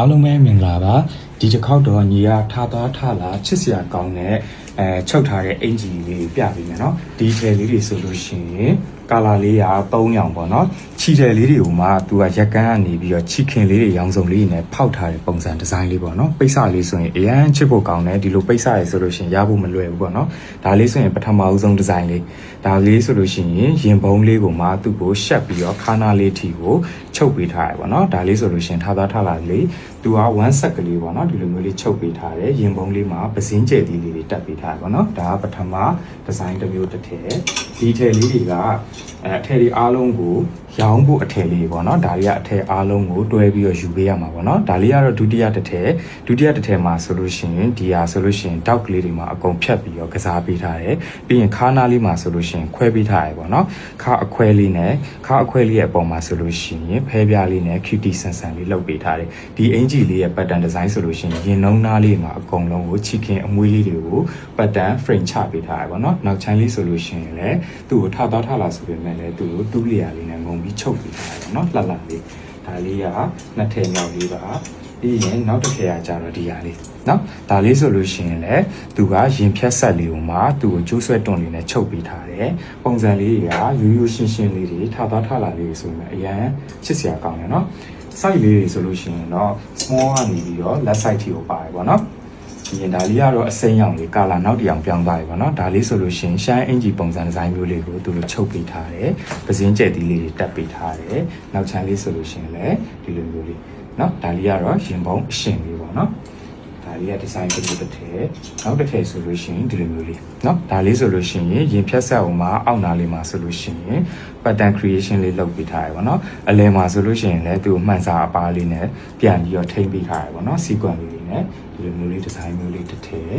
အားလုံးပဲမင်္ဂလာပါဒီတစ်ခေါက်တော့ညီကထားသွားထားလာချစ်စရာကောင်းတဲ့ချုပ်ထားတဲ့အင်ဂျီလေးပြပေးမယ်နော်ဒီထည်လေးတွေဆိုလို့ရှိရင်ကာလာလေးက3ရောင်ပေါ့နော်ခြိထည်လေးတွေကိုမှသူကရက်ကန်းကနေပြီးတော့ခြိခင်လေးတွေရောင်စုံလေးနဲ့ဖောက်ထားတဲ့ပုံစံဒီဇိုင်းလေးပေါ့နော်ပိတ်စလေးဆိုရင်အရန်ချစ်ဖို့ကောင်းတယ်ဒီလိုပိတ်စရဆိုလို့ရှိရင်ရဖို့မလွယ်ဘူးပေါ့နော်ဒါလေးဆိုရင်ပထမဦးဆုံးဒီဇိုင်းလေးဒါလေးဆိုလို့ရှိရင်ရင်ပုံးလေးကိုမှသူ့ကိုရှက်ပြီးတော့ခါနာလေးထီကိုချုပ်ပေးထားရပေါ့နော်ဒါလေးဆိုလို့ရှိရင်ထားသွားထားလာလေးသူက1ဆက်ကလေးပေါ့နော်ဒီလိုမျိုးလေးချုပ်ပေးထားတယ်ရင်ပုံးလေးမှာပစင်းကျဲသီးလေးတွေတက်ပေးထားတယ်ပေါ့နော်ဒါကပထမဒီဇိုင်းတစ်မျိုးတစ်ထည်ဒီထည်လေးတွေကအထည်တွေအားလုံးကိုရောင်းဖို့အထည်လေးပေါ့နော်ဒါတွေကအထည်အားလုံးကိုတွဲပြီးတော့ယူပေးရမှာပေါ့နော်ဒါလေးကတော့ဒုတိယတစ်ထည်မှာဆိုလို့ရှိရင်ဒီဟာဆိုလို့ရှိရင်တောက်ကလေးတွေမှာအကုန်ဖြတ်ပြီးတော့ကစားပေးထားတယ်ပြီးရင်ခါနာလေးမှာဆိုလို့ရှိရင်ခွဲပေးထားရပေါ့နော်ခါအခွဲလေးနဲ့ခါအခွဲလေးရဲ့အပေါ်မှာဆိုလို့ရှိရင်ဖဲပြားလေးနဲ့ QT ဆန်ဆန်လေးလုပ်ပေးထားတယ်ဒီအင်ဂျီလေးရဲ့ pattern design ဆိုလို့ရှိရင်ရင်နှုံးသားလေးမှာအကုန်လုံးကိုချီခင်အမွှေးလေးတွေကို pattern frame ချပေးထားရပေါ့နော်နောက်ချမ်းလေးဆိုလို့ရှိရင်လည်းသူ့ကိုထားလာဆိုပေမဲ့လည်းသူ့ကိုတူးလျာလေးနဲ့ငုံပြီးချုပ်ပေးထားရပေါ့နော်လှလှလေးဒါလေးကနှစ်ထည်မြောက်လေးပါပြီးရင်နောက်တစ်ထည်ကကြတော့ဒီဟာလေးနော်ဒါလေးဆိုလို့ရှိရင်လည်းသူကရင်ဖြတ်ဆက်လေးကိုမှသူ့ကိုကျိုးဆွဲတွန်းလေးနဲ့ချုပ်ပေးထားတယ်ပုံစံလေးတွေကရိုးရိုးရှင်းရှင်းလေးတွေထားလာလေးဆိုရင်အရန်ချစ်စရာကောင်းတယ်နော် site လေးတွေဆိုလို့ရှိရင်တော့ small ကနေပြီးတော့ left side ထိကိုပါတယ်ပေါ့နော်ဒီရင်ဒါလေးကတော့အစိမ်းရောင်လေးကာလာနောက်တစ်ရောင်ပြောင်းသွားပြီပေါ့နော်ဒါလေးဆိုလို့ရှိရင်ရှမ်းအင်ဂျီပုံစံဒီဇိုင်းမျိုးလေးကိုသူတို့ချုပ်ပေးထားတယ်ပစင်းကျက်သီးလေးတွေတက်ပေးထားတယ်နောက်ချမ်းလေးဆိုလို့ရှိရင်လည်းဒီလိုမျိုးလေးနော်ဒါလေးကတော့ရင်ပုံအရှင်လေးပေါ့နော်ဒါလေးကဒီဇိုင်းတစ်ခုတစ်ထည်နောက်တစ်ထည်ဆိုလို့ရှိရင်ဒီလိုမျိုးလေးနော်ဒါလေးဆိုလို့ရှိရင်ရင်ဖြတ်ဆက်အောင်မှာအောက်နာလေးမှာဆိုလို့ရှိရင် pattern creation လေးလုပ်ပေးထားရပါတော့အလယ်မှာဆိုလို့ရှိရင်လည်းသူ့မှန်စာအပါလေးနဲ့ပြန်ပြီးတော့ထိမ့်ပေးထားရပါတော့ sequence လေးနဲ့ဒီလိုမျိုးလေးဒီဇိုင်းမျိုးလေးတစ်ထည်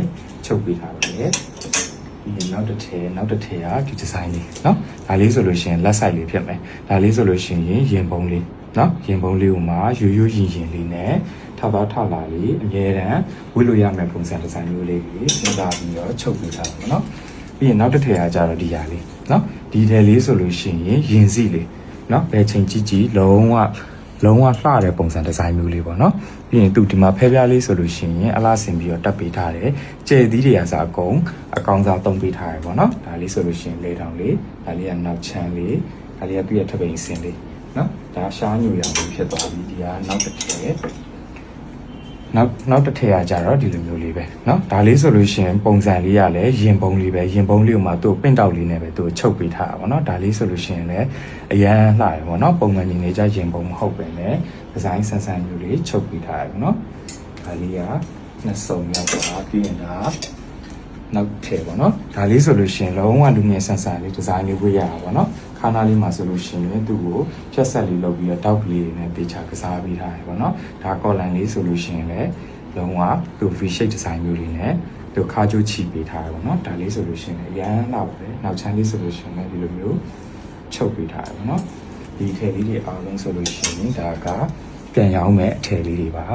ချုပ်ပေးထားပါတယ်ဒီနောက်တစ်ထည်ကဒီဒီဇိုင်းလေးเนาะဒါလေးဆိုလို့ရှိရင်လက်ဆိုင်လေးဖြစ်မယ်ဒါလေးဆိုလို့ရှိရင်ရင်ပုံးလေးเนาะရင်ပုံးလေးကိုမှရိုးရင်လေးနဲ့ထောက်လာလေးအမြဲတမ်းဝတ်လို့ရမယ့်ပုံစံဒီဇိုင်းမျိုးလေးကိုစဉ်းစားပြီးတော့ချုပ်ပေးထားပါเนาะပြီးရင်နောက်တစ်ထည်ကကြတော့ဒီဟာလေးเนาะဒီထည်လေးဆိုလို့ရှိရင်ရင်စီလေးเนาะဘယ်ချိန်ကြီးလုံးဝလှတဲ့ပုံစံဒီဇိုင်းမျိုးလေးပေါ့နော်ပြီးရင်သူဒီမှာဖဲပြားလေးဆိုလို့ရှိရင်အလားဆင်ပြီးတော့တက်ပေးထားတယ်ကျဲသီးတွေကစားအကောင်စားသုံးပေးထားတယ်ပေါ့နော်ဒါလေးဆိုလို့ရှိရင်လေတောင်လေးဒါလေးကနောက်ချမ်းလေးဒါလေးကသူ့ရဲ့ထပ်ပိန်စင်လေးနော်ဒါရှားညူရောင်လေးဖြစ်သွားပြီဒီကနောက်တစ်ထည်နောက်တစ်ထည်ကကြတော့ဒီလိုမျိုးလေးပဲเนาะဒါလေးဆိုလို့ရှိရင်ပုံစံလေးကလည်းရင်ပုံးလေးပဲရင်ပုံးလေးကိုမှသူ့ပင့်တောက်လေးနဲ့ပဲသူ့ချုပ်ပေးထားတာပေါ့เนาะဒါလေးဆိုလို့ရှိရင်လည်းအရန်လှတယ်ပေါ့เนาะပုံမှန်ညီနေကြရင်ပုံးမဟုတ်ပဲနဲ့ဒီဇိုင်းဆန်ဆန်မျိုးလေးချုပ်ပေးထားတယ်ပေါ့เนาะဒါလေးကနှစ်စုံရောက်သွားပြီးရင်ဒါနောက်ထည်ပေါ့เนาะဒါလေးဆိုလို့ရှိရင်လုံးဝလူငယ်ဆန်ဆန်လေးဒီဇိုင်းလေးဝေးရတာပေါ့เนาะခါနာလေးမှာဆိုလို့ရှိရင်သူ့ကိုဖြတ်ဆက်လေးလုပ်ပြီးတော့တောက်ကလေးနဲ့တေချာကစားပေးထားတယ်ပေါ့နော်ဒါကော်လန်လေးဆိုလို့ရှိရင်လည်းလုံးဝသူ V shape design မျိုးလေးနဲ့သူခါကျိုးချီပေးထားတယ်ပေါ့နော်ဒါလေးဆိုလို့ရှိရင်လည်းအရန်လှပါတယ်နောက်ချမ်းလေးဆိုလို့ရှိရင်လည်းဒီလိုမျိုးချုပ်ပေးထားတယ်ပေါ့နော်ဒီထည်လေးတွေအားလုံးဆိုလို့ရှိရင်ဒါကပြန်ရောင်းမဲ့အထည်လေးတွေပါ